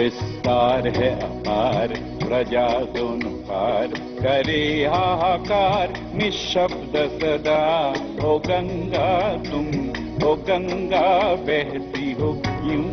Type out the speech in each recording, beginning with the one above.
विस्तार है अपार, प्रजा दोनों पार करे हाहाकार निःशब्द सदा। ओ गंगा तुम, ओ गंगा बहती हो क्यों।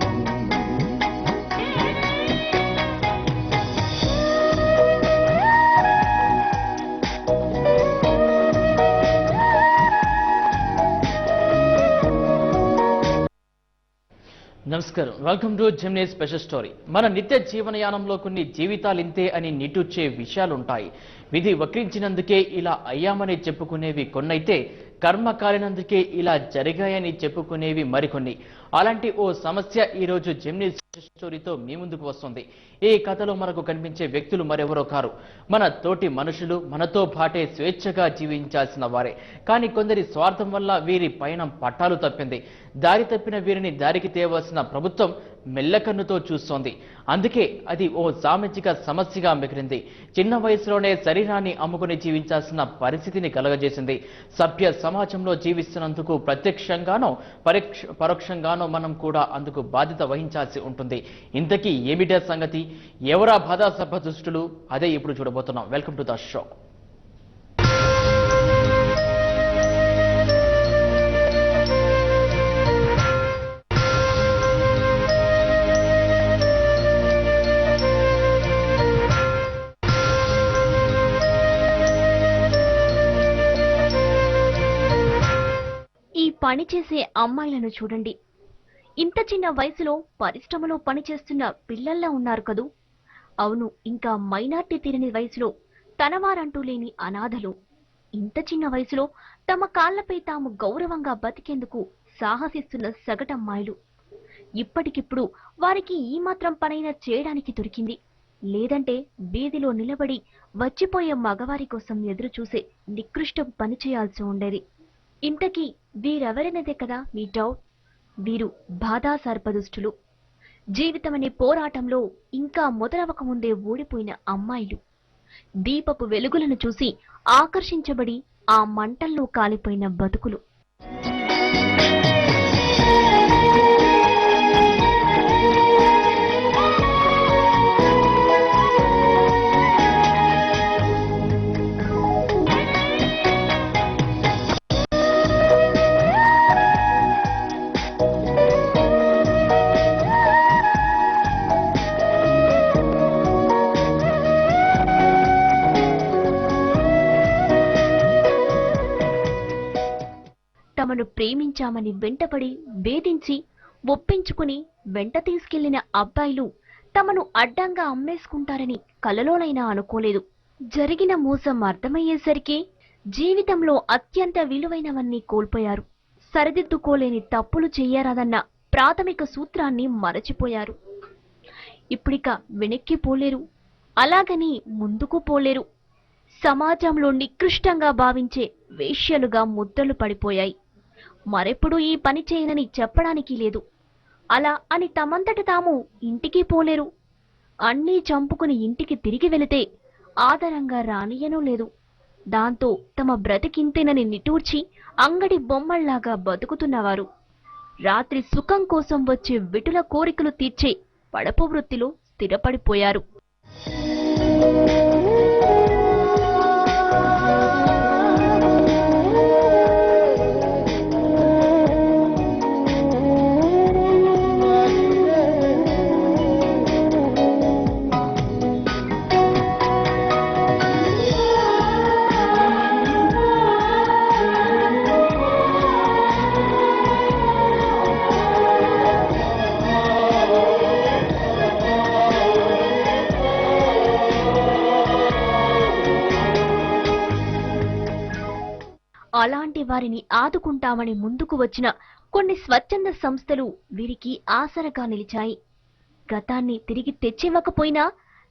నమస్కారం, welcome to Gemini special story. మన నిత్య జీవనయానంలో కొన్ని జీవితాలు ఇంతే అని నిట్టూర్చే విషయాలుంటాయి. విధి వక్రించినందుకే ఇలా అయ్యామని చెప్పుకునేవి కొన్నైతే, కర్మ కాలినందుకే ఇలా జరిగాయని చెప్పుకునేవి మరికొన్ని. అలాంటి ఓ సమస్య ఈరోజు జెమినీ స్టోరీతో మీ ముందుకు వస్తుంది. ఈ కథలో మనకు కనిపించే వ్యక్తులు మరెవరో కారు, మన తోటి మనుషులు, మనతో పాటే స్వేచ్ఛగా జీవించాల్సిన వారే. కానీ కొందరి స్వార్థం వల్ల వీరి పయనం పట్టాలు తప్పింది. దారి తప్పిన వీరిని దారికి తేవాల్సిన ప్రభుత్వం మెల్లకన్నుతో చూస్తోంది. అందుకే అది ఓ సామాజిక సమస్యగా మిగిలింది. చిన్న వయసులోనే శరీరాన్ని అమ్ముకుని జీవించాల్సిన పరిస్థితిని కలగజేసింది. సభ్య సమాజంలో జీవిస్తున్నందుకు ప్రత్యక్షంగానో పరోక్షంగానో మనం కూడా అందుకు బాధ్యత వహించాల్సి ఉంటుంది. ఇంతకీ ఏమిటా సంగతి? ఎవరా బాధాసభ దుష్టులు? అదే ఇప్పుడు చూడబోతున్నాం. Welcome to the show. పనిచేసే అమ్మాయిలను చూడండి. ఇంత చిన్న వయసులో పరిశ్రమలో పనిచేస్తున్న పిల్లల్లా ఉన్నారు కదూ. అవును, ఇంకా మైనార్టీ తీరని వయసులో తనవారంటూ లేని అనాథలు. ఇంత చిన్న వయసులో తమ కాళ్లపై తాము గౌరవంగా బతికేందుకు సాహసిస్తున్న సగటమ్మాయిలు. ఇప్పటికిప్పుడు వారికి ఈ మాత్రం పనైనా చేయడానికి దొరికింది. లేదంటే వీధిలో నిలబడి వచ్చిపోయే మగవారి కోసం ఎదురు చూసే నికృష్టం పని చేయాల్సి ఉండేది. ఇంతకీ వీరెవరనేదే కదా మీ డౌట్. వీరు బాధా సర్పదుష్టులు. జీవితమనే పోరాటంలో ఇంకా మొదలవక ముందే ఓడిపోయిన అమ్మాయిలు. దీపపు వెలుగులను చూసి ఆకర్షించబడి ఆ మంటల్లో కాలిపోయిన బతుకులు. తమను ప్రేమించామని వెంటపడి వేధించి ఒప్పించుకుని వెంట తీసుకెళ్లిన అబ్బాయిలు తమను అడ్డంగా అమ్మేసుకుంటారని కలలోనైనా అనుకోలేదు. జరిగిన మోసం అర్థమయ్యేసరికి జీవితంలో అత్యంత విలువైనవన్నీ కోల్పోయారు. సరిదిద్దుకోలేని తప్పులు చెయ్యరాదన్న ప్రాథమిక సూత్రాన్ని మరచిపోయారు. ఇప్పుడిక వెనక్కి పోలేరు, అలాగని ముందుకు పోలేరు. సమాజంలో నికృష్టంగా భావించే వేశ్యలుగా ముద్దలు పడిపోయాయి. మరెప్పుడు ఈ పని చేయనని చెప్పడానికి లేదు. అలా అని తమంతట తాము ఇంటికి పోలేరు. అన్నీ చంపుకుని ఇంటికి తిరిగి వెళితే ఆదరంగా రానియనూ లేదు. దాంతో తమ బ్రతికింతేనని నిటూర్చి అంగడి బొమ్మల్లాగా బతుకుతున్నవారు రాత్రి సుఖం కోసం వచ్చే విటుల కోరికలు తీర్చే పడపు వృత్తిలో స్థిరపడిపోయారు. అలాంటి వారిని ఆదుకుంటామని ముందుకు వచ్చిన కొన్ని స్వచ్ఛంద సంస్థలు వీరికి ఆసరగా నిలిచాయి. గతాన్ని తిరిగి తెచ్చివ్వకపోయినా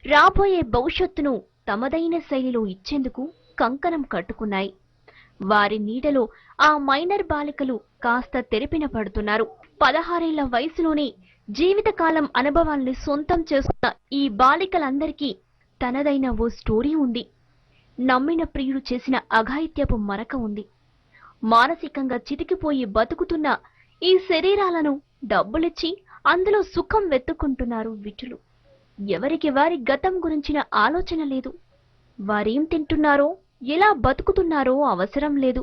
రాబోయే భవిష్యత్తును తమదైన శైలిలో ఇచ్చేందుకు కంకణం కట్టుకున్నాయి. వారి నీడలో ఆ మైనర్ బాలికలు కాస్త తెరిపిన పడుతున్నారు. 16 ఏళ్ల వయసులోనే జీవితకాలం అనుభవాల్ని సొంతం చేసుకున్న ఈ బాలికలందరికీ తనదైన ఓ స్టోరీ ఉంది. నమ్మిన ప్రియుడు చేసిన అఘాయిత్యపు మరక ఉంది. మానసికంగా చితికిపోయి బతుకుతున్న ఈ శరీరాలను డబ్బులిచ్చి అందులో సుఖం వెతుక్కుంటున్నారు విటులు. ఎవరికి వారి గతం గురించిన ఆలోచన లేదు. వారేం తింటున్నారో, ఎలా బతుకుతున్నారో అవసరం లేదు.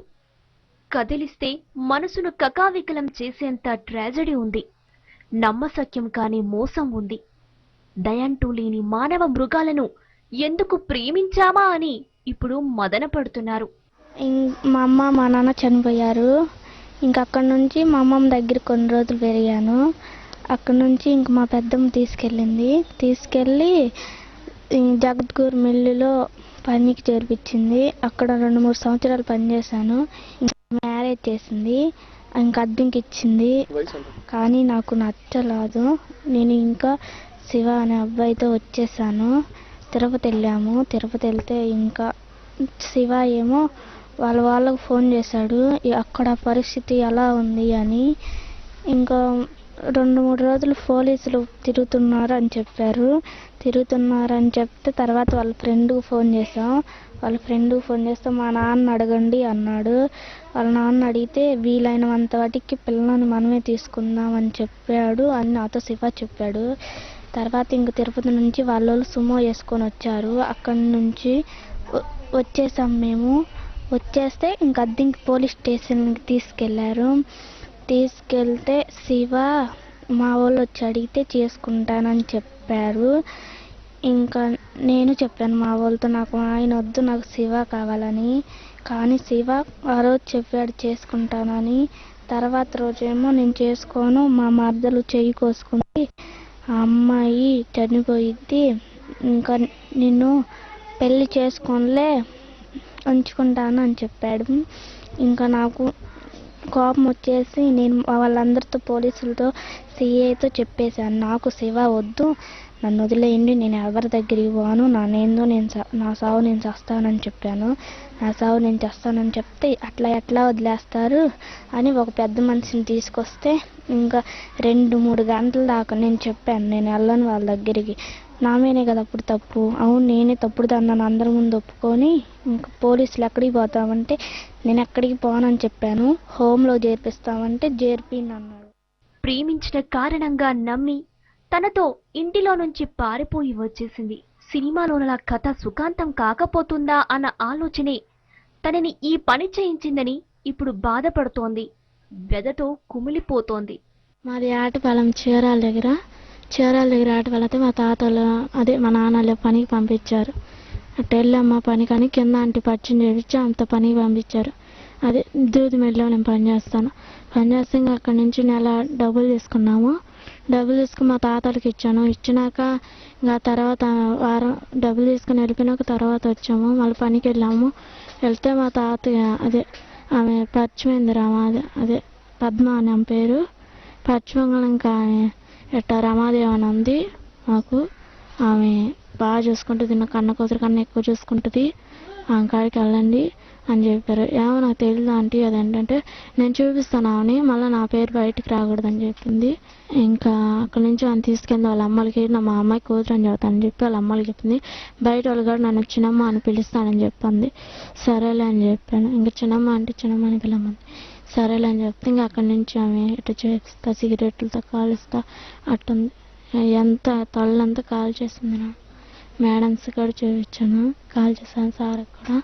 కదిలిస్తే మనసును కకావికలం చేసేంత ట్రాజెడీ ఉంది. నమ్మశక్యం కాని మోసం ఉంది. దయంటూ లేని మానవ మృగాలను ఎందుకు ప్రేమించామా అని ఇప్పుడు మదన పడుతున్నారు. మా అమ్మ మా నాన్న చనిపోయారు. ఇంక అక్కడి నుంచి మా అమ్మమ్మ దగ్గర కొన్ని రోజులు పెరిగాను. అక్కడి నుంచి ఇంక మా పెద్దమ్మ తీసుకెళ్ళి జగద్గురు మిల్లులో పనికి చేర్పించింది. అక్కడ 2-3 సంవత్సరాలు పనిచేశాను. ఇంకా మ్యారేజ్ చేసింది. ఇంకా అద్దెకి ఇచ్చింది. కానీ నాకు నచ్చలేదు. నేను ఇంకా శివ అనే అబ్బాయితో వచ్చేసాను. తిరుపతి వెళ్ళాము. తిరుపతి వెళ్తే ఇంకా శివ ఏమో వాళ్ళకు ఫోన్ చేశాడు అక్కడ పరిస్థితి ఎలా ఉంది అని. ఇంకా 2-3 రోజులు పోలీసులు తిరుగుతున్నారని చెప్తే తర్వాత వాళ్ళ ఫ్రెండ్కి ఫోన్ చేస్తే మా నాన్న అడగండి అన్నాడు. వాళ్ళ నాన్న అడిగితే వీలైనంత వాటికి పిల్లల్ని మనమే తీసుకుందామని చెప్పాడు అని నాతో శివ చెప్పాడు. తర్వాత ఇంక తిరుపతి నుంచి వాళ్ళు సుమో వేసుకొని వచ్చారు. అక్కడి నుంచి వచ్చేసాం మేము. వచ్చేస్తే ఇంక అద్దెకి పోలీస్ స్టేషన్కి తీసుకెళ్తే శివ మా వాళ్ళు వచ్చి అడిగితే చేసుకుంటానని చెప్పారు. ఇంకా నేను చెప్పాను మా వాళ్ళతో నాకు ఆయన వద్దు, నాకు శివ కావాలని. కానీ శివ ఆ రోజు చెప్పాడు చేసుకుంటానని. తర్వాత రోజేమో నేను చేసుకోను, మా మరదలు చెయ్యి కోసుకుంది, ఆ అమ్మాయి చనిపోయిద్ది, ఇంకా నిన్ను పెళ్లి చేసుకోనిలే ఉంచుకుంటాను అని చెప్పాడు. ఇంకా నాకు కోపం వచ్చేసి నేను వాళ్ళందరితో పోలీసులతో సిఐతో చెప్పేశాను నాకు శివ వద్దు, నన్ను వదిలేయండి, నేను ఎవరి దగ్గరికి పోను, నా సావు నేను చేస్తానని చెప్పాను. నా సావు నేను చేస్తానని చెప్తే ఎట్లా వదిలేస్తారు అని ఒక పెద్ద మనిషిని తీసుకొస్తే ఇంకా 2-3 గంటల దాకా నేను చెప్పాను నేను వెళ్ళను వాళ్ళ దగ్గరికి. నా మీదే కదా అప్పుడు తప్పు. అవును నేనే తప్పుడు దాన్ని అందరి ముందు ఒప్పుకొని ఇంకా పోలీసులు ఎక్కడికి పోతామంటే నేను ఎక్కడికి పోనని చెప్పాను. హోంలో చేర్పిస్తామంటే చేర్పినన్నాడు. ప్రేమించిన కారణంగా నమ్మి తనతో ఇంటిలో నుంచి పారిపోయి వచ్చేసింది. సినిమాలోనలా కథ సుఖాంతం కాకపోతుందా అన్న ఆలోచనే తనని ఈ పని చేయించిందని ఇప్పుడు బాధపడుతోంది. వెదతో కుమిలిపోతోంది. మాది ఆటపాలెం చీరాల దగ్గర ఆట వెళితే మా తాతలు మా నాన్నలు పనికి పంపించారు. అట్లా వెళ్ళమ్మా పని కానీ కింద అంటి పరిచయం చేయించి అంత పనికి పంపించారు. అదే దూది మెడలో నేను పనిచేస్తే ఇంకా అక్కడి నుంచి నెల డబ్బులు తీసుకున్నాము. డబ్బులు తీసుకుని మా తాతలకి ఇచ్చినాక ఇంకా తర్వాత వారం డబ్బులు తీసుకుని వెళ్ళిపోయినాక తర్వాత వచ్చాము. మళ్ళీ పనికి వెళ్తే మా తాత ఆమె పరిచయమైంది అదే పద్మ అని ఆమె పేరు. పరిచయం ఇంకా ఎట్టా రమాదేవి అని ఉంది మాకు. ఆమె బాగా చూసుకుంటుంది, నా కన్న కూతురు కన్నా ఎక్కువ చూసుకుంటుంది, ఆమె కాడికి వెళ్ళండి అని చెప్పారు. ఏమో నాకు తెలియదు ఆంటీ అదేంటంటే నేను చూపిస్తాను ఆమెని, మళ్ళీ నా పేరు బయటికి రాకూడదని చెప్పింది. ఇంకా అక్కడి నుంచి ఆమె తీసుకెళ్ళి వాళ్ళ అమ్మలకి మా అమ్మాయి కూతురు అని చెబుతానని చెప్పి వాళ్ళ అమ్మలకి చెప్పింది. బయట వాళ్ళు కూడా నన్ను చిన్నమ్మ అని పిలుస్తానని చెప్పింది. సరేలే అని చెప్పాను. ఇంకా చిన్నమ్మ అంటే చిన్నమ్మ అని పిలవమంది. సరేలే అని చెప్తే ఇంకా అక్కడి నుంచి ఆమె ఇట్లా చేస్తా సిగరెట్లతో కాలుస్తా అట్టుంది. ఎంత తళ్ళంతా కాల్ చేసింది. నా మేడమ్స్ కూడా చూపించాను, కాల్ చేశాను సార్ కూడా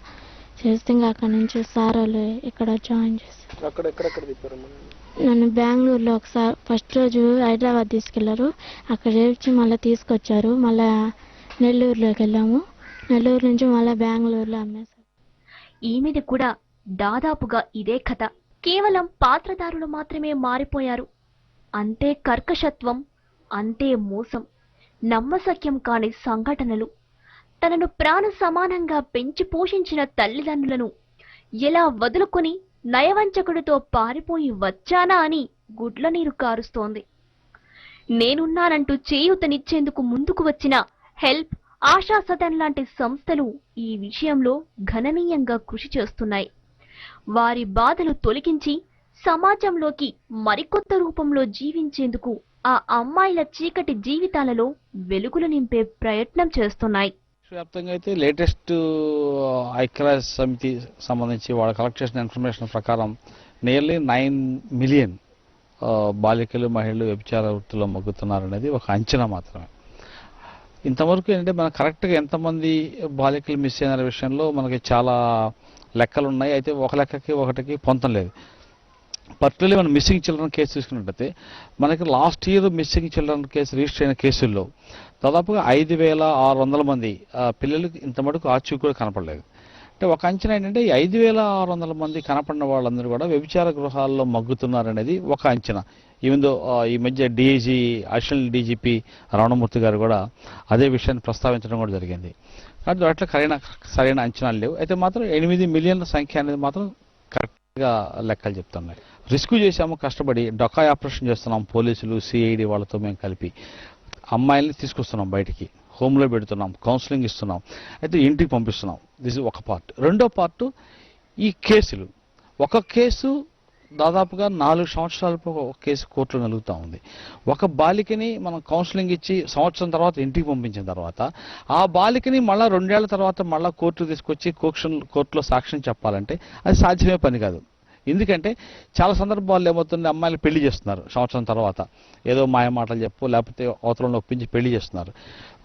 చేస్తే ఇంకా అక్కడి నుంచి సార్ వాళ్ళు ఇక్కడ జాయిన్ చేశారు. నన్ను బెంగళూరులో ఒకసారి ఫస్ట్ రోజు హైదరాబాద్ తీసుకెళ్లారు, అక్కడ చేర్చి మళ్ళీ తీసుకొచ్చారు. మళ్ళీ నెల్లూరులోకి వెళ్ళాము. నెల్లూరు నుంచి మళ్ళీ బెంగళూరులో అమ్మేశారు. ఈమెది కూడా దాదాపుగా ఇదే కథ. కేవలం పాత్రధారులు మాత్రమే మారిపోయారు. అంతే కర్కశత్వం, అంతే మోసం, నమ్మశక్యం కాని సంఘటనలు. తనను ప్రాణ సమానంగా పెంచి పోషించిన తల్లిదండ్రులను ఎలా వదులుకొని నయవంచకుడితో పారిపోయి వచ్చానా అని గుడ్ల నీరు కారుస్తోంది. నేనున్నానంటూ చేయూతనిచ్చేందుకు ముందుకు వచ్చిన హెల్ప్, ఆశా సదన్ లాంటి సంస్థలు ఈ విషయంలో గణనీయంగా కృషి చేస్తున్నాయి. వారి బాధలు తొలగించి సమాజంలోకి మరికొత్త రూపంలో జీవించేందుకు ఆ అమ్మాయిల చీకటి జీవితాలలో వెలుగులు నింపే ప్రయత్నం చేస్తున్నాయి. వ్యాప్తంగా అయితే లేటెస్ట్ ఐక్యరాజ్య సమితి సంబంధించి వాళ్ళు కలెక్ట్ చేసిన ఇన్ఫర్మేషన్ ప్రకారం నియర్లీ 9 మిలియన్ బాలికలు మహిళలు వ్యభిచార వృత్తిలో మొగ్గుతున్నారనేది ఒక అంచనా మాత్రమే. ఇంతవరకు ఏంటంటే మనం కరెక్ట్గా ఎంతమంది బాలికలు మిస్ అయిన విషయంలో మనకి చాలా లెక్కలు ఉన్నాయి. అయితే ఒక లెక్కకి ఒకటికి పొంతం లేదు. పర్టికులర్లీ మనం మిస్సింగ్ చిల్డ్రన్ కేసు తీసుకున్నట్టయితే మనకి last year missing children case register అయిన కేసుల్లో దాదాపుగా 5,600 మంది పిల్లలకి ఇంత మటుకు ఆచూకీ కూడా కనపడలేదు. అంటే ఒక అంచనా ఏంటంటే ఈ 5,600 మంది కనపడిన వాళ్ళందరూ కూడా వ్యభిచార గృహాల్లో మగ్గుతున్నారనేది ఒక అంచనా. ఈవెందో ఈ మధ్య డీఐజీ అడిషనల్ డీజీపీ రమణమూర్తి గారు కూడా అదే విషయాన్ని ప్రస్తావించడం కూడా జరిగింది. కాబట్టి వాటిలో సరైన అంచనాలు లేవు. అయితే మాత్రం 8 మిలియన్ల సంఖ్య అనేది మాత్రం కరెక్ట్గా లెక్కలు చెప్తున్నాయి. రెస్క్యూ చేశాము, కష్టపడి డొకాయ్ ఆపరేషన్ చేస్తున్నాం, పోలీసులు సిఐడి వాళ్ళతో మేము కలిపి అమ్మాయిల్ని తీసుకొస్తున్నాం, బయటికి హోమ్లో పెడుతున్నాం, కౌన్సిలింగ్ ఇస్తున్నాం, అయితే ఇంటికి పంపిస్తున్నాం. దిస్ ఇస్ ఒక పార్ట్. రెండో పార్ట్ ఈ కేసులు. ఒక కేసు దాదాపుగా 4 సంవత్సరాలకు ఒక కేసు కోర్టులో నలుగుతూ ఉంది. ఒక బాలికని మనం కౌన్సిలింగ్ ఇచ్చి సంవత్సరం తర్వాత ఇంటికి పంపించిన తర్వాత ఆ బాలికని మళ్ళీ 2 ఏళ్ల తర్వాత మళ్ళీ కోర్టుకు తీసుకొచ్చి కోర్టులో సాక్ష్యం చెప్పాలంటే అది సాధ్యమే పని కాదు. ఎందుకంటే చాలా సందర్భాల్లో ఏమవుతుంది, అమ్మాయిలు పెళ్లి చేస్తున్నారు సంవత్సరం తర్వాత, ఏదో మాయ మాటలు చెప్పు లేకపోతే అవతలను ఒప్పించి పెళ్లి చేస్తున్నారు.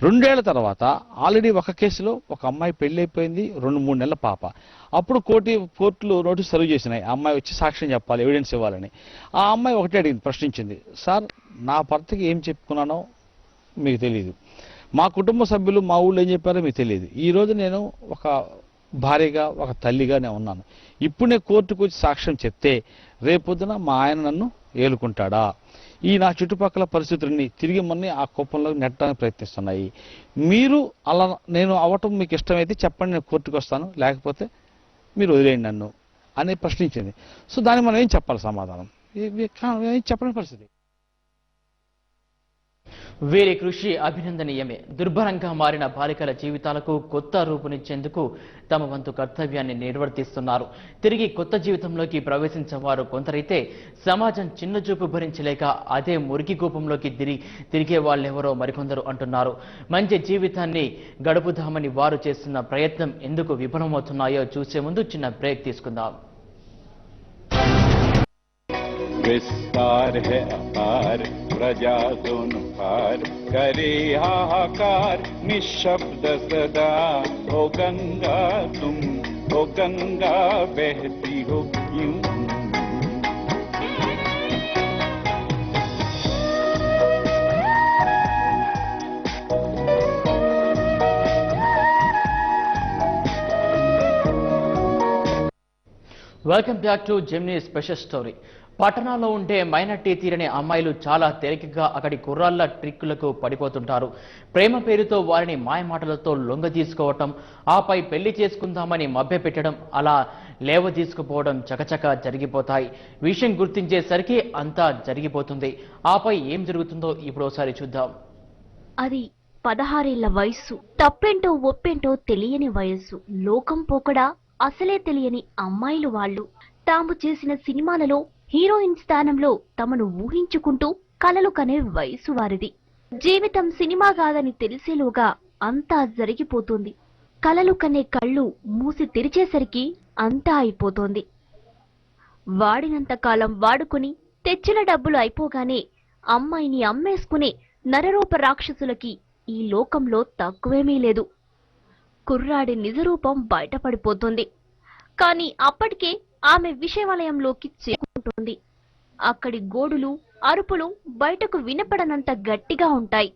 2 ఏళ్ల తర్వాత ఆల్రెడీ ఒక కేసులో ఒక అమ్మాయి పెళ్లి అయిపోయింది, 2-3 నెలల పాప. అప్పుడు కోర్టులు నోటీస్ సర్వ్ చేసినాయి, ఆ అమ్మాయి వచ్చి సాక్ష్యం చెప్పాలి, ఎవిడెన్స్ ఇవ్వాలని. ఆ అమ్మాయి ఒకటే అడిగింది, ప్రశ్నించింది, సార్ నా భర్తకి ఏం చెప్పుకున్నానో మీకు తెలియదు, మా కుటుంబ సభ్యులు మా ఊళ్ళో ఏం చెప్పారో మీకు తెలియదు, ఈరోజు నేను ఒక భార్యగా ఒక తల్లిగా నేను ఉన్నాను, ఇప్పుడు నేను కోర్టుకు వచ్చి సాక్ష్యం చెప్తే రేపొద్దున మా ఆయన నన్ను ఏలుకుంటాడా, ఈ నా చుట్టుపక్కల పరిస్థితులన్నీ తిరిగి మొన్న ఆ కోపంలో నెట్టడానికి ప్రయత్నిస్తున్నాయి, మీరు అలా నేను అవటం మీకు ఇష్టమైతే చెప్పండి, నేను కోర్టుకు వస్తాను, లేకపోతే మీరు వదిలేయండి నన్ను అని ప్రశ్నించింది. సో దాన్ని మనం ఏం చెప్పాలి సమాధానం? ఏం చెప్పని పరిస్థితి. వీరి కృషి అభినందనీయమే. దుర్భరంగా మారిన బాలికల జీవితాలకు కొత్త రూపునిచ్చేందుకు తమ వంతు కర్తవ్యాన్ని నిర్వర్తిస్తున్నారు. తిరిగి కొత్త జీవితంలోకి ప్రవేశించేవారు కొందరైతే సమాజం చిన్నచూపు భరించలేక అదే మురికి కూపంలోకి తిరిగే వాళ్ళెవరో మరికొందరు అంటున్నారు. మంచి జీవితాన్ని గడుపుదామని వారు చేస్తున్న ప్రయత్నం ఎందుకు విఫలమవుతున్నాయో చూసే ముందు చిన్న బ్రేక్ తీసుకుందాం. विस्तार है अपार, प्रजा सुन पार, करे हाहाकार निःशब्द सदा। ओ गंगा तुम, ओ गंगा बहती हो क्यों? Welcome back to Gemini special story. పట్టణాల్లో ఉండే మైనార్టీ తీరని అమ్మాయిలు చాలా తేలికగా అక్కడి కుర్రాళ్ల ట్రిక్కులకు పడిపోతుంటారు. ప్రేమ పేరుతో వారిని మాయమాటలతో లొంగ తీసుకోవటం, ఆపై పెళ్లి చేసుకుందామని మభ్యపెట్టడం, అలా లేవ తీసుకుపోవడం చకచక జరిగిపోతాయి. విషయం గుర్తించేసరికి అంతా జరిగిపోతుంది. ఆపై ఏం జరుగుతుందో ఇప్పుడు ఒకసారి చూద్దాం. అది 16 ఏళ్ల వయస్సు. తప్పేంటో ఒప్పేంటో తెలియని వయస్సు. లోకం పోకడా అసలే తెలియని అమ్మాయిలు వాళ్ళు. తాము చేసిన సినిమాలలో హీరోయిన్ స్థానంలో తమను ఊహించుకుంటూ కలలు కనే వయసు వారిది. జీవితం సినిమా కాదని తెలిసేలోగా అంతా జరిగిపోతుంది. కలలు కనే కళ్ళు మూసి తెరిచేసరికి అంతా అయిపోతోంది. వాడినంత కాలం వాడుకుని తెచ్చిన డబ్బులు అయిపోగానే అమ్మాయిని అమ్మేసుకునే నరరూప రాక్షసులకి ఈ లోకంలో తక్కువేమీ లేదు. కుర్రాడి నిజరూపం బయటపడిపోతుంది. కానీ అప్పటికే ఆమె విషవలయంలోకి చేరుకుంటుంది. అక్కడి గోడులు, అరుపులు బయటకు వినపడనంత గట్టిగా ఉంటాయి.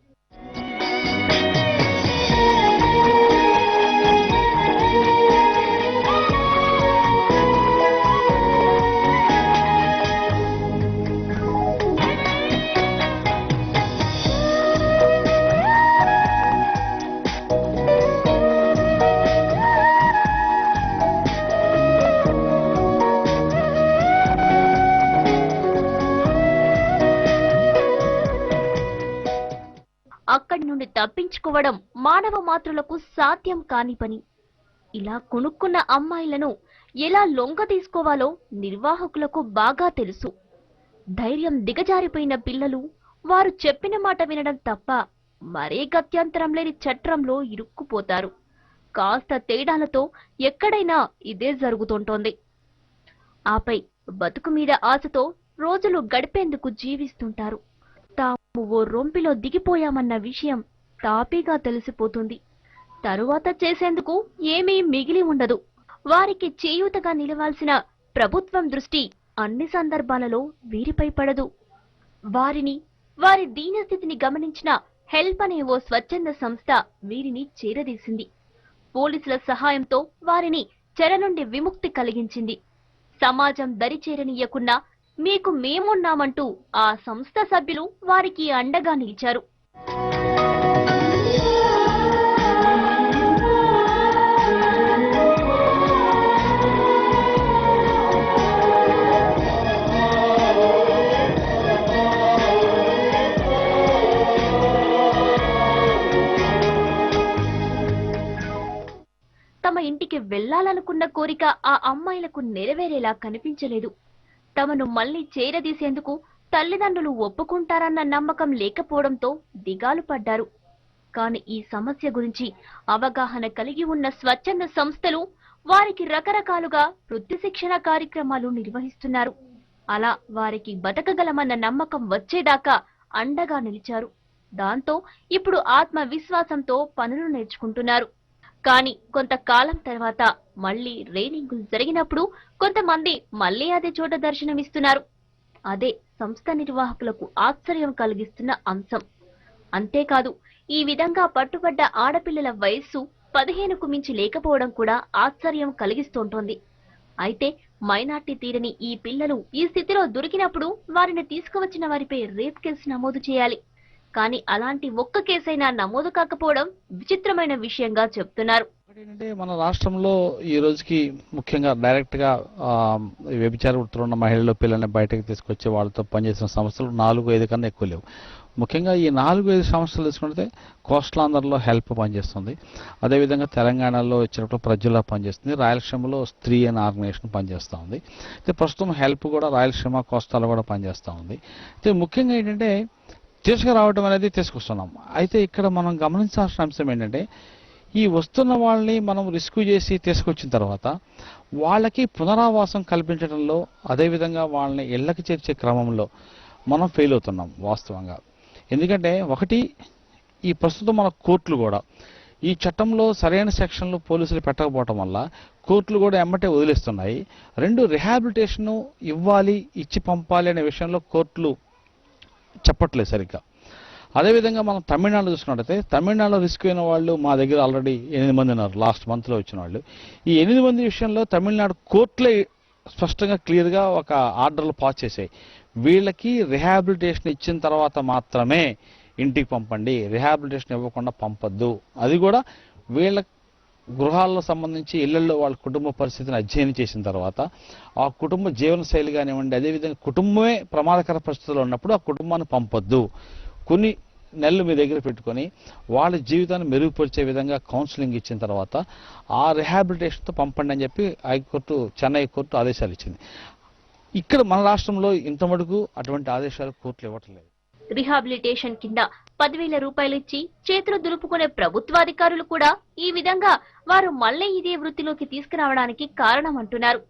అక్కడి నుండి తప్పించుకోవడం మానవ మాతృలకు సాధ్యం కాని పని. ఇలా కొనుక్కున్న అమ్మాయిలను ఎలా లొంగ తీసుకోవాలో నిర్వాహకులకు బాగా తెలుసు. ధైర్యం దిగజారిపోయిన పిల్లలు వారు చెప్పిన మాట వినడం తప్ప మరే గత్యంతరం లేని చట్రంలో ఇరుక్కుపోతారు. కాస్త తేడాలతో ఎక్కడైనా ఇదే జరుగుతుంటోంది. ఆపై బతుకు మీద ఆశతో రోజులు గడిపేందుకు జీవిస్తుంటారు. తాము ఓ రొంపిలో దిగిపోయామన్న విషయం తాపీగా తెలిసిపోతుంది. తరువాత చేసేందుకు ఏమీ మిగిలి ఉండదు. వారికి చేయూతగా నిలవాల్సిన ప్రభుత్వం దృష్టి అన్ని సందర్భాలలో వీరిపై పడదు. వారి దీనస్థితిని గమనించిన హెల్ప్ అనే ఓ స్వచ్ఛంద సంస్థ వీరిని చేరదీసింది. పోలీసుల సహాయంతో వారిని చెర నుండి విముక్తి కలిగించింది. సమాజం దరిచేరనీయకున్నా మీకు మేమున్నామంటూ ఆ సంస్థ సభ్యులు వారికి అండగా నిలిచారు. తమ ఇంటికి వెళ్లాలనుకున్న కోరిక ఆ అమ్మాయిలకు నెరవేరేలా కనిపించలేదు. తమను మళ్లీ చేరదీసేందుకు తల్లిదండ్రులు ఒప్పుకుంటారన్న నమ్మకం లేకపోవడంతో దిగాలు పడ్డారు. కాని ఈ సమస్య గురించి అవగాహన కలిగి ఉన్న స్వచ్ఛంద సంస్థలు వారికి రకరకాలుగా వృత్తి శిక్షణ కార్యక్రమాలు నిర్వహిస్తున్నారు. అలా వారికి బతకగలమన్న నమ్మకం వచ్చేదాకా అండగా నిలిచారు. దాంతో ఇప్పుడు ఆత్మవిశ్వాసంతో పనులు నేర్చుకుంటున్నారు. కానీ కొంతకాలం తర్వాత మళ్లీ రేనింగులు జరిగినప్పుడు కొంతమంది మళ్లీ అదే చోట దర్శనమిస్తున్నారు. అదే సంస్థ నిర్వాహకులకు ఆశ్చర్యం కలిగిస్తున్న అంశం. అంతేకాదు, ఈ విధంగా పట్టుబడ్డ ఆడపిల్లల వయస్సు 15కు మించి లేకపోవడం కూడా ఆశ్చర్యం కలిగిస్తోంటోంది. అయితే మైనార్టీ తీరని ఈ పిల్లలు ఈ స్థితిలో దొరికినప్పుడు వారిని తీసుకువచ్చిన వారిపై రేప్ కేసు నమోదు చేయాలి. కానీ అలాంటి ఒక్క కేసైనా నమోదు కాకపోవడం విచిత్రమైన విషయంగా చెప్తున్నారు. ఏంటంటే మన రాష్ట్రంలో ఈ రోజుకి ముఖ్యంగా డైరెక్ట్ గా వ్యభిచార వృత్తిలో ఉన్న మహిళలు పిల్లల్ని బయటకు తీసుకొచ్చి వాళ్ళతో పనిచేసిన సంస్థలు 4-5 కన్నా ఎక్కువ లేవు. ముఖ్యంగా ఈ 4-5 సంస్థలు తీసుకుంటే కోస్టలాంధ్రలో హెల్ప్ పనిచేస్తుంది, అదేవిధంగా తెలంగాణలో ఇచ్చినప్పుడు ప్రజల్లో పనిచేస్తుంది, రాయలసీమలో స్త్రీ అనే ఆర్గనైజేషన్ పనిచేస్తూ ఉంది. అయితే ప్రస్తుతం హెల్ప్ కూడా రాయలసీమ కోస్తాలో కూడా పనిచేస్తూ ఉంది. అయితే ముఖ్యంగా ఏంటంటే తీసుకురావడం అనేది తీసుకొస్తున్నాం. అయితే ఇక్కడ మనం గమనించాల్సిన అంశం ఏంటంటే ఈ వస్తున్న వాళ్ళని మనం రిస్క్ చేసి తీసుకొచ్చిన తర్వాత వాళ్ళకి పునరావాసం కల్పించడంలో, అదేవిధంగా వాళ్ళని ఇళ్లకి చేర్చే క్రమంలో మనం ఫెయిల్ అవుతున్నాం వాస్తవంగా. ఎందుకంటే ఒకటి, ఈ ప్రస్తుతం మన కోర్టులు కూడా ఈ చట్టంలో సరైన సెక్షన్లు పోలీసులు పెట్టకపోవటం వల్ల కోర్టులు కూడా ఎమ్మటే వదిలేస్తున్నాయి. 2, రిహాబిలిటేషన్ ఇవ్వాలి, ఇచ్చి పంపాలి అనే విషయంలో కోర్టులు చెప్పట్లేదు సరిగ్గా. అదేవిధంగా మనం తమిళనాడు చూసుకున్నట్టయితే తమిళనాడులో రిస్క్ అయిన వాళ్ళు మా దగ్గర ఆల్రెడీ 8 మంది ఉన్నారు. లాస్ట్ మంత్లో వచ్చిన వాళ్ళు. ఈ 8 మంది విషయంలో తమిళనాడు కోర్టులే స్పష్టంగా క్లియర్గా ఒక ఆర్డర్లు పాస్ చేసాయి. వీళ్ళకి రిహాబిలిటేషన్ ఇచ్చిన తర్వాత మాత్రమే ఇంటికి పంపండి, రిహాబిలిటేషన్ ఇవ్వకుండా పంపొద్దు. అది కూడా వీళ్ళ గృహాల్లో సంబంధించి ఇళ్లలో వాళ్ళ కుటుంబ పరిస్థితిని అధ్యయనం చేసిన తర్వాత ఆ కుటుంబ జీవన శైలి కానివ్వండి, అదేవిధంగా కుటుంబమే ప్రమాదకర పరిస్థితుల్లో ఉన్నప్పుడు ఆ కుటుంబాన్ని పంపొద్దు, కొన్ని నెలలు మీ దగ్గర పెట్టుకొని వాళ్ళ జీవితాన్ని మెరుగుపరిచే విధంగా కౌన్సిలింగ్ ఇచ్చిన తర్వాత ఆ రిహాబిలిటేషన్తో పంపండి అని చెప్పి హైకోర్టు, చెన్నై కోర్టు ఆదేశాలు ఇచ్చింది. ఇక్కడ మన రాష్ట్రంలో ఇంత మటుకు అటువంటి ఆదేశాలు కోర్టులు ఇవ్వటం లేదు. రిహాబిలిటేషన్ కింద 10,000 రూపాయలు ఇచ్చి చేతులు దులుపుకునే ప్రభుత్వాధికారులు కూడా ఈ విధంగా వారు మళ్లీ ఇదే వృత్తిలోకి తీసుకురావడానికి కారణం అంటున్నారు.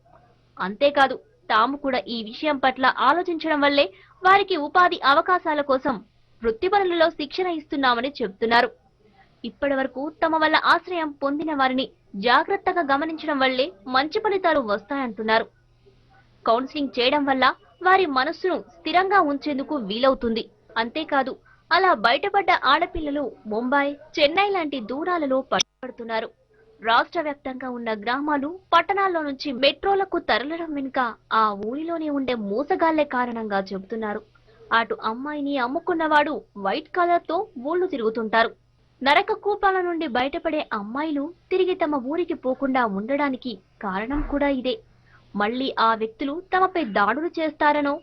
అంతేకాదు, తాము కూడా ఈ విషయం పట్ల ఆలోచించడం వల్లే వారికి ఉపాధి అవకాశాల కోసం వృత్తి పనులలో శిక్షణ ఇస్తున్నామని చెబుతున్నారు. ఇప్పటివరకు తమ వల్ల ఆశ్రయం పొందిన వారిని జాగ్రత్తగా గమనించడం వల్లే మంచి ఫలితాలు వస్తాయంటున్నారు. కౌన్సిలింగ్ చేయడం వల్ల వారి మనస్సును స్థిరంగా ఉంచేందుకు వీలవుతుంది. అంతేకాదు, అలా బయటపడ్డ ఆడపిల్లలు ముంబై, చెన్నై లాంటి దూరాలలో పట్టుబడుతున్నారు. రాష్ట్ర వ్యాప్తంగా ఉన్న గ్రామాలు, పట్టణాల్లో నుంచి మెట్రోలకు తరలడం వెనుక ఆ ఊరిలోనే ఉండే మోసగాళ్లే కారణంగా చెబుతున్నారు. అటు అమ్మాయిని అమ్ముకున్నవాడు వైట్ కాలర్ తో ఊళ్ళు తిరుగుతుంటారు. నరక కూపాల నుండి బయటపడే అమ్మాయిలు తిరిగి తమ ఊరికి పోకుండా ఉండడానికి కారణం కూడా ఇదే. మళ్లీ ఆ వ్యక్తులు తమపై దాడులు చేస్తారనో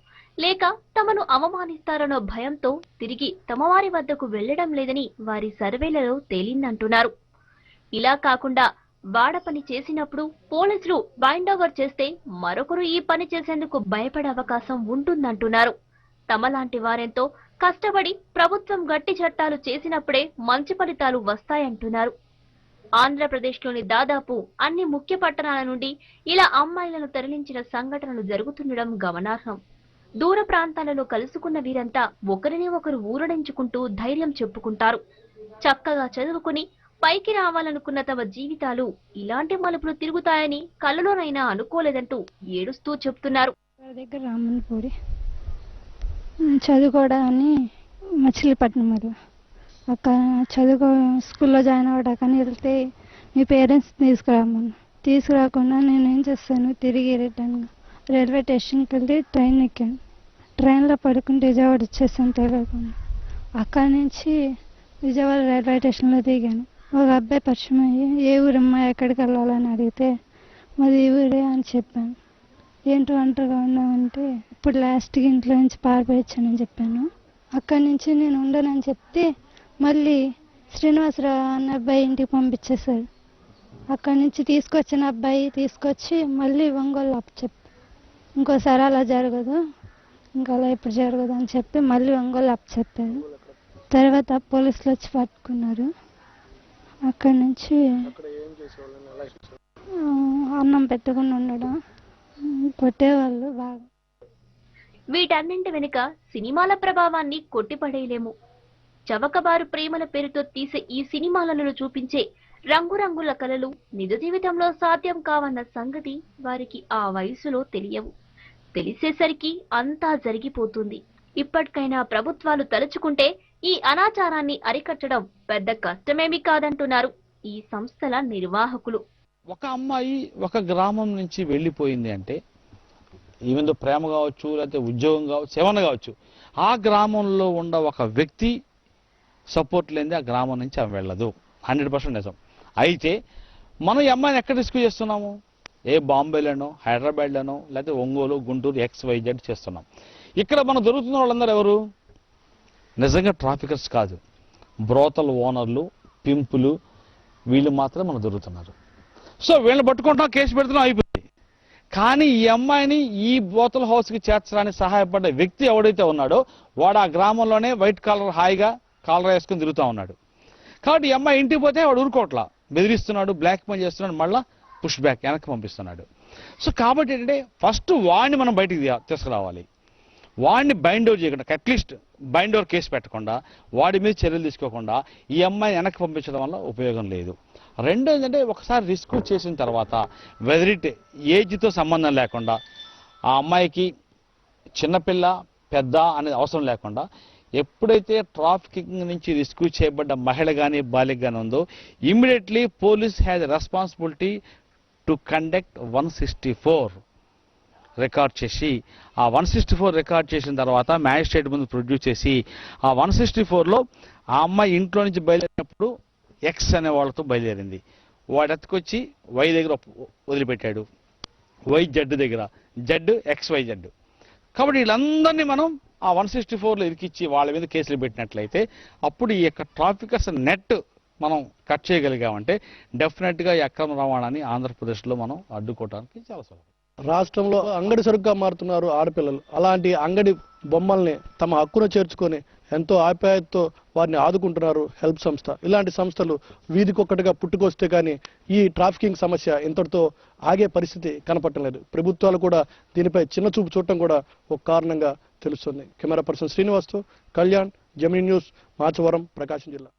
లేక తమను అవమానిస్తారనో భయంతో తిరిగి తమ వారి వద్దకు వెళ్లడం లేదని వారి సర్వేలలో తేలిందంటున్నారు. ఇలా కాకుండా వాడ పని చేసినప్పుడు పోలీసులు బైండ్ ఓవర్ చేస్తే మరొకరు ఈ పని చేసేందుకు భయపడే అవకాశం ఉంటుందంటున్నారు. తమలాంటి వారెంతో కష్టపడి ప్రభుత్వం గట్టి చట్టాలు చేసినప్పుడే మంచి ఫలితాలు వస్తాయంటున్నారు. ఆంధ్రప్రదేశ్లోని దాదాపు అన్ని ముఖ్య పట్టణాల నుండి ఇలా అమ్మాయిలను తరలించిన సంఘటనలు జరుగుతుండడం గమనార్హం. దూర ప్రాంతాలలో కలుసుకున్న వీరంతా ఒకరిని ఒకరు ఊరడించుకుంటూ ధైర్యం చెప్పుకుంటారు. చక్కగా చదువుకుని పైకి రావాలనుకున్న తమ జీవితాలు ఇలాంటి మలుపులు తిరుగుతాయని కళ్ళలోనైనా అనుకోలేదంటూ ఏడుస్తూ చెప్తున్నారు. దగ్గర రామన్పూడి చదువుకోవడాన్ని మచిలీపట్నం వల్ల అక్కడ స్కూల్లో జాయిన్ అవ్వడాకని వెళ్తే మీ పేరెంట్స్ తీసుకురాకుండా నేను ఏం చేస్తాను, తిరిగి రిటర్న్గా రైల్వే స్టేషన్కి వెళ్ళి ట్రైన్ ఎక్కాను. ట్రైన్లో పడుకుని విజయవాడ వచ్చేసాను తెలియకుండా. అక్కడి నుంచి విజయవాడ రైల్వే స్టేషన్లో దిగాను. ఒక అబ్బాయి పరిచయం అయ్యి ఏ ఊరమ్మా ఎక్కడికి వెళ్ళాలని అడిగితే మాది ఈ ఊరే అని చెప్పాను. ఏంటో ఒంటరిగా ఉన్నామంటే ఇప్పుడు లాస్ట్కి ఇంట్లో నుంచి పారిపోయొచ్చానని చెప్పాను. అక్కడి నుంచి నేను ఉండనని చెప్తే మళ్ళీ శ్రీనివాసరావు అన్న అబ్బాయి ఇంటికి పంపించేశారు. అక్కడి నుంచి తీసుకొచ్చిన అబ్బాయి తీసుకొచ్చి మళ్ళీ ఒంగోలు అప్పచెప్పారు. ఇంకోసారి అలా జరగదు, ఇంకా అలా ఇప్పుడు జరగదు అని చెప్పి మళ్ళీ ఒంగోలు అప్పచెప్పారు. తర్వాత పోలీసులు వచ్చి పట్టుకున్నారు. అక్కడి నుంచి అన్నం పెట్టుకుని ఉండడం, కొట్టేవాళ్ళు బాగా. వీటన్నింటి వెనుక సినిమాల ప్రభావాన్ని కొట్టిపడేయలేము. చవకబారు ప్రేమల పేరుతో తీసే ఈ సినిమాలను చూపించే రంగురంగుల కలలు నిజ జీవితంలో సాధ్యం కావన్న సంగతి వారికి ఆ వయసులో తెలియవు. తెలిసేసరికి అంతా జరిగిపోతుంది. ఇప్పటికైనా ప్రభుత్వాలు తలుచుకుంటే ఈ అనాచారాన్ని అరికట్టడం పెద్ద కష్టమేమీ కాదంటున్నారు ఈ సంస్థల నిర్వాహకులు. ఒక అమ్మాయి ఒక గ్రామం నుంచి వెళ్ళిపోయింది అంటే ఈవెన్ ప్రేమ కావచ్చు, లేకపోతే ఉద్యోగం కావచ్చు, ఏమన్నా కావచ్చు, ఆ గ్రామంలో ఉన్న ఒక వ్యక్తి సపోర్ట్ లేనిది ఆ గ్రామం నుంచి ఆమె వెళ్ళదు. 100% నిజం. అయితే మనం ఈ అమ్మాయిని ఎక్కడ రిస్క్ చేస్తున్నాము? ఏ బాంబేలోనో, హైదరాబాద్లోనో, లేకపోతే ఒంగోలు, గుంటూరు, XYZ చేస్తున్నాం. ఇక్కడ మనం దొరుకుతున్న వాళ్ళందరూ ఎవరు? నిజంగా ట్రాఫికర్స్ కాదు, బ్రోతల్ ఓనర్లు, పింపులు, వీళ్ళు మాత్రమే మనకు దొరుకుతున్నారు. సో వీళ్ళని పట్టుకుంటాం, కేసు పెడుతున్నాం, అయిపోయింది. కానీ ఈ అమ్మాయిని ఈ బోతల్ హౌస్కి చేర్చడానికి సహాయపడ్డ వ్యక్తి ఎవడైతే ఉన్నాడో వాడు ఆ గ్రామంలోనే వైట్ కాలర్ హాయిగా కాలర్ వేసుకుని తిరుగుతూ ఉన్నాడు. కాబట్టి ఈ అమ్మాయి ఇంటికి పోతే వాడు ఊరుకోవట్లా, బెదిరిస్తున్నాడు, బ్లాక్ మెయిల్ చేస్తున్నాడు, మళ్ళీ పుష్ బ్యాక్ వెనక్కి పంపిస్తున్నాడు. సో కాబట్టి ఏంటంటే ఫస్ట్ వాడిని మనం బయటికి తీసుకురావాలి. వాడిని బైండ్ ఓవర్ చేయకుండా, అట్లీస్ట్ బైండ్ ఓవర్ కేసు పెట్టకుండా, వాడి మీద చర్యలు తీసుకోకుండా ఈ అమ్మాయిని వెనక్కి పంపించడం వల్ల ఉపయోగం లేదు. రెండో ఏంటంటే ఒకసారి రిస్క్ చేసిన తర్వాత వెదర్ ఇట్ ఏజ్తో సంబంధం లేకుండా ఆ అమ్మాయికి చిన్నపిల్ల పెద్ద అనేది అవసరం లేకుండా ఎప్పుడైతే ట్రాఫికింగ్ నుంచి రెస్క్యూ చేయబడ్డ మహిళ కానీ బాలిక కానీ ఉందో immediately police has responsibility to conduct 164 record చేసి ఆ 164 రికార్డ్ చేసిన తర్వాత మ్యాజిస్ట్రేట్ ముందు ప్రొడ్యూస్ చేసి ఆ 164లో ఆ అమ్మాయి ఇంట్లో నుంచి బయలుదేరినప్పుడు X అనే వాళ్ళతో బయలుదేరింది, వాడు ఎత్తుకొచ్చి Y దగ్గర వదిలిపెట్టాడు, YZ దగ్గర XYZ. కాబట్టి వీళ్ళందరినీ మనం ఆ 164లో ఇరికిచ్చి వాళ్ళ మీద కేసులు పెట్టినట్లయితే అప్పుడు ఈ యొక్క ట్రాఫికర్స్ నెట్ మనం కట్ చేయగలిగామంటే డెఫినెట్గా ఈ అక్రమ రవాణాని ఆంధ్రప్రదేశ్లో మనం అడ్డుకోవడానికి చాలా సులభం. రాష్ట్రంలో అంగడి సరుకుగా మారుతున్నారు ఆడపిల్లలు. అలాంటి అంగడి బొమ్మల్ని తమ హక్కును చేర్చుకొని ఎంతో ఆప్యాయతతో వారిని ఆదుకుంటున్నారు హెల్ప్ సంస్థ. ఇలాంటి సంస్థలు వీధికొక్కటిగా పుట్టుకొస్తే కానీ ఈ ట్రాఫికింగ్ సమస్య ఇంతటితో ఆగే పరిస్థితి కనపడటం లేదు. ప్రభుత్వాలు కూడా దీనిపై చిన్న చూపు చూడటం కూడా ఒక కారణంగా తెలుస్తుంది. కెమెరా పర్సన్ శ్రీనివాస్తో కళ్యాణ్, జెమిని న్యూస్, మాచవరం, ప్రకాశం జిల్లా.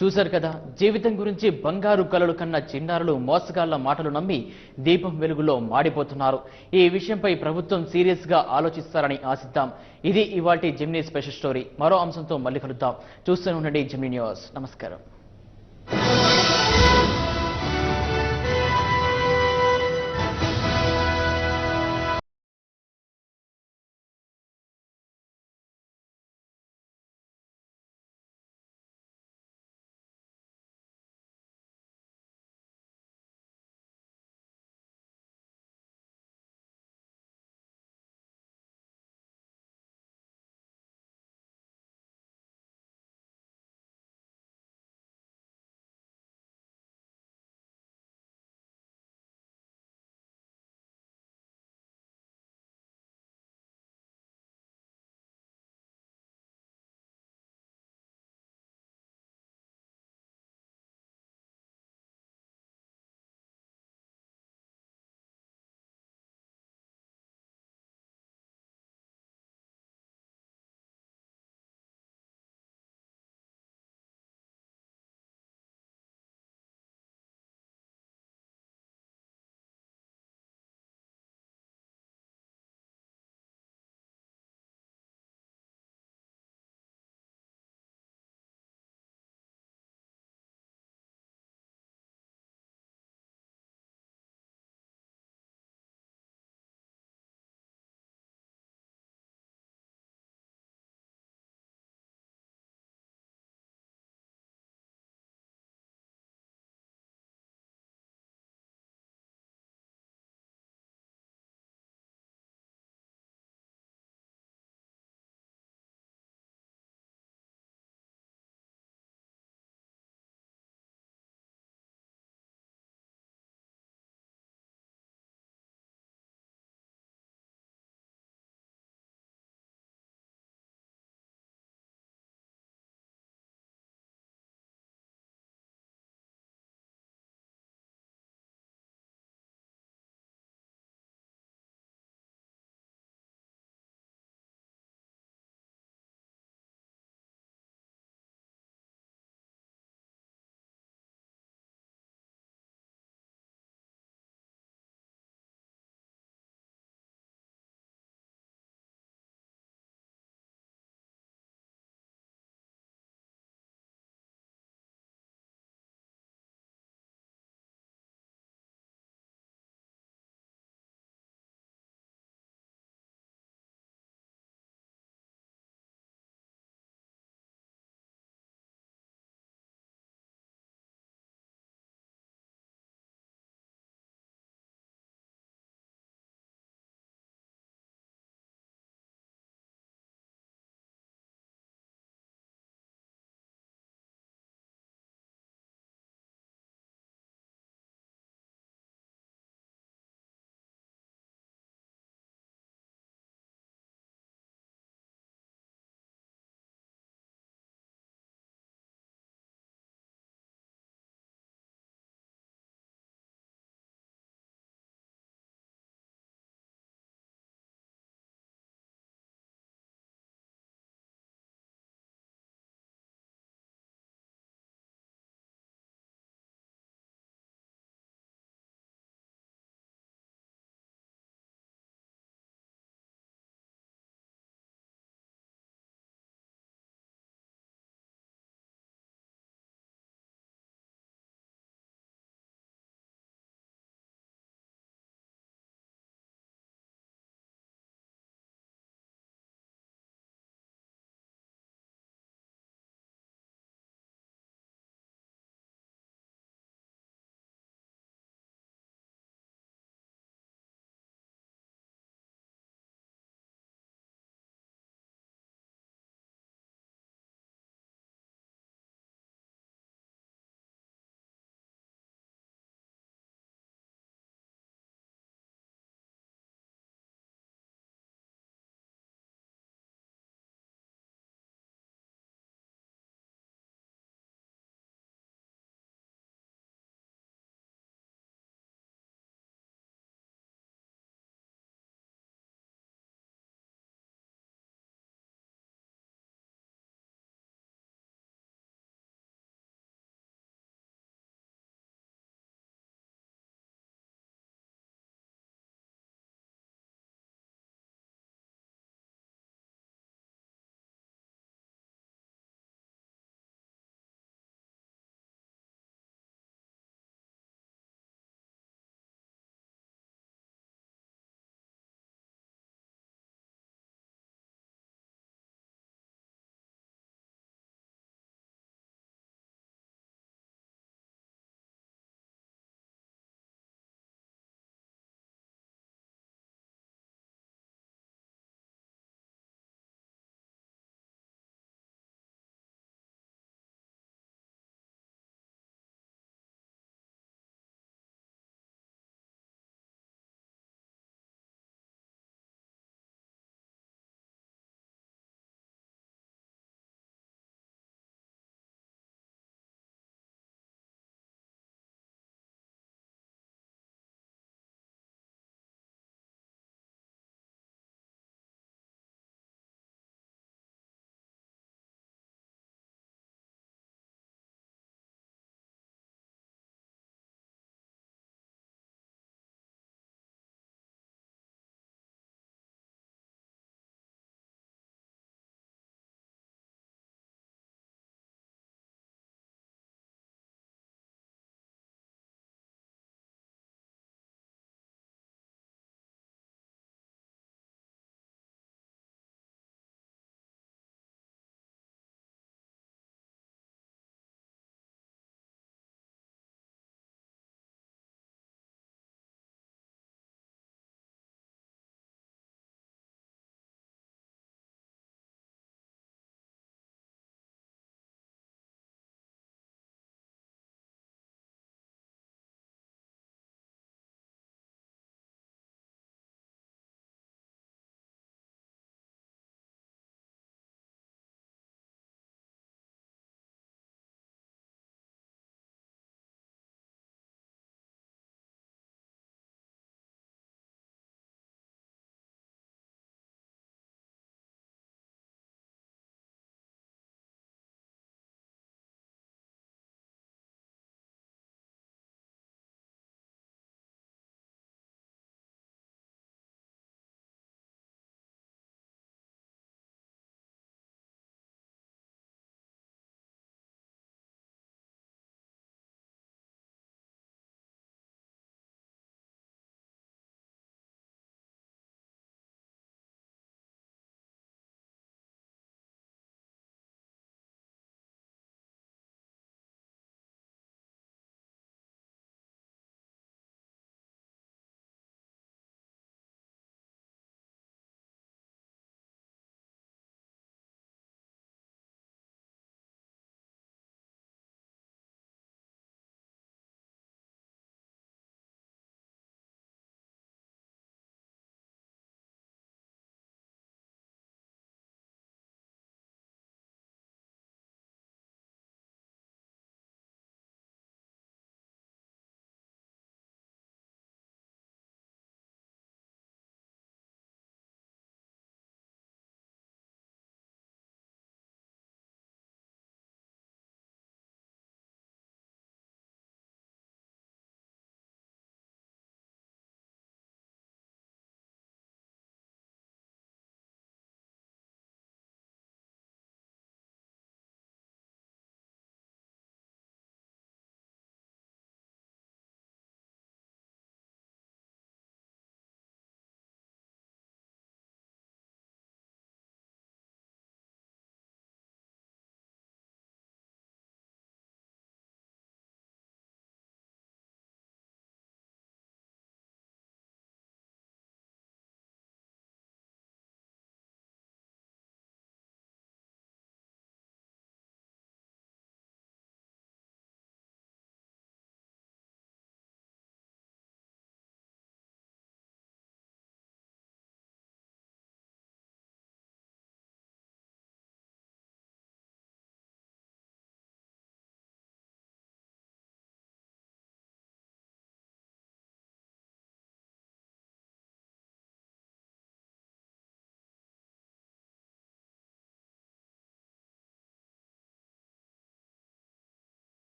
చూశారు కదా, జీవితం గురించి బంగారు కలలు కన్న చిన్నారులు మోసగాళ్ల మాటలు నమ్మి దీపం వెలుగులో మాడిపోతున్నారు. ఈ విషయంపై ప్రభుత్వం సీరియస్ గా ఆలోచిస్తారని ఆశిద్దాం. ఇది ఇవాల్టి జెమిని స్పెషల్ స్టోరీ. మరో అంశంతో మళ్ళీ కలుద్దాం. చూస్తూనే ఉండండి జెమిని న్యూస్. నమస్కారం.